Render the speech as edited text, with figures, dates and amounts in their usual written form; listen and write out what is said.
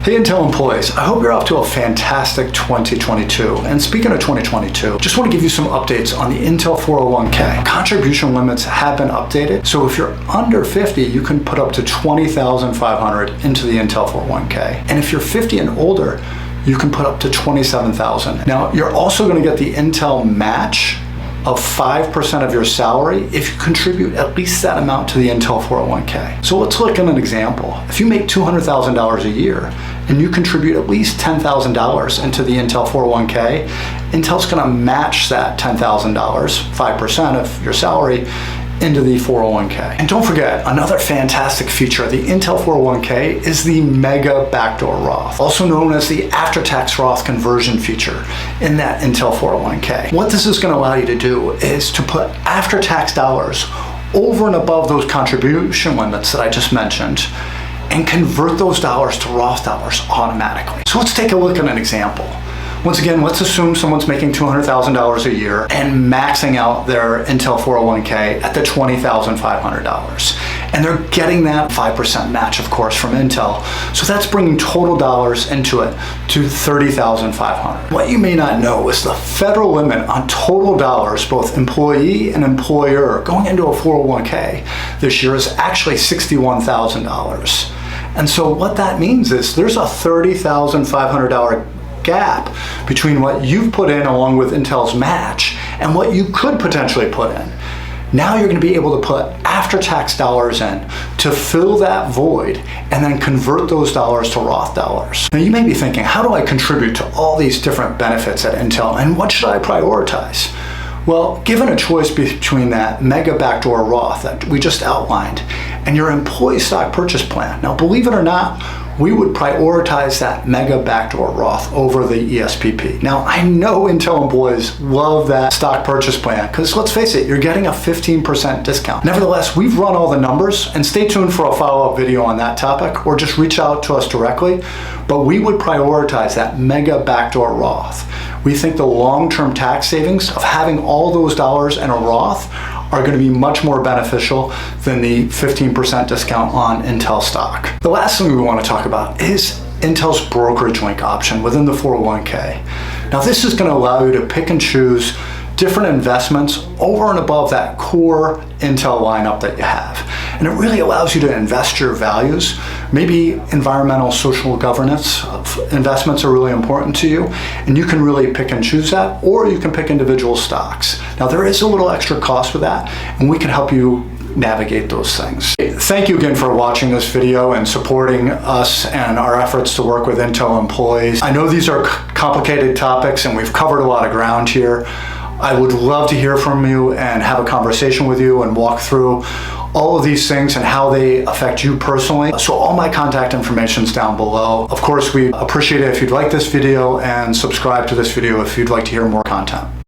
Hey Intel employees, I hope you're off to a fantastic 2022. And speaking of 2022, just want to give you some updates on the Intel 401k. Contribution limits have been updated, so if you're under 50, you can put up to $20,500 into the Intel 401k. And if you're 50 and older, you can put up to $27,000. Now, you're also going to get the Intel match of 5% of your salary if you contribute at least that amount to the Intel 401k. So let's look at an example. If you make $200,000 a year and you contribute at least $10,000 into the Intel 401k, Intel's gonna match that $10,000, 5% of your salary, into the 401k. And don't forget, another fantastic feature of the Intel 401k is the Mega Backdoor Roth, also known as the after-tax Roth conversion feature in that Intel 401k. What this is going to allow you to do is to put after-tax dollars over and above those contribution limits that I just mentioned and convert those dollars to Roth dollars automatically. So let's take a look at an example. Once again, let's assume someone's making $200,000 a year and maxing out their Intel 401k at the $20,500. And they're getting that 5% match, of course, from Intel. So that's bringing total dollars into it to $30,500. What you may not know is the federal limit on total dollars, both employee and employer, going into a 401k this year is actually $61,000. And so what that means is there's a $30,500 gap between what you've put in along with Intel's match and what you could potentially put in. Now you're going to be able to put after-tax dollars in to fill that void and then convert those dollars to Roth dollars. Now you may be thinking, how do I contribute to all these different benefits at Intel and what should I prioritize? Well, given a choice between that Mega Backdoor Roth that we just outlined and your employee stock purchase plan, now believe it or not, we would prioritize that Mega Backdoor Roth over the ESPP. Now, I know Intel employees love that stock purchase plan because let's face it, you're getting a 15% discount. Nevertheless, we've run all the numbers and stay tuned for a follow-up video on that topic or just reach out to us directly, but we would prioritize that Mega Backdoor Roth. We think the long-term tax savings of having all those dollars in a Roth are going to be much more beneficial than the 15% discount on Intel stock. The last thing we want to talk about is Intel's brokerage link option within the 401k. Now this is going to allow you to pick and choose different investments over and above that core Intel lineup that you have. And it really allows you to invest your values. Maybe environmental, social governance investments are really important to you, and you can really pick and choose that, or you can pick individual stocks. Now there is a little extra cost with that, and we can help you navigate those things. Thank you again for watching this video and supporting us and our efforts to work with Intel employees. I know these are complicated topics and we've covered a lot of ground here. I would love to hear from you and have a conversation with you and walk through all of these things and how they affect you personally. So all my contact information is down below. Of course, we appreciate it if you'd like this video and subscribe to this video if you'd like to hear more content.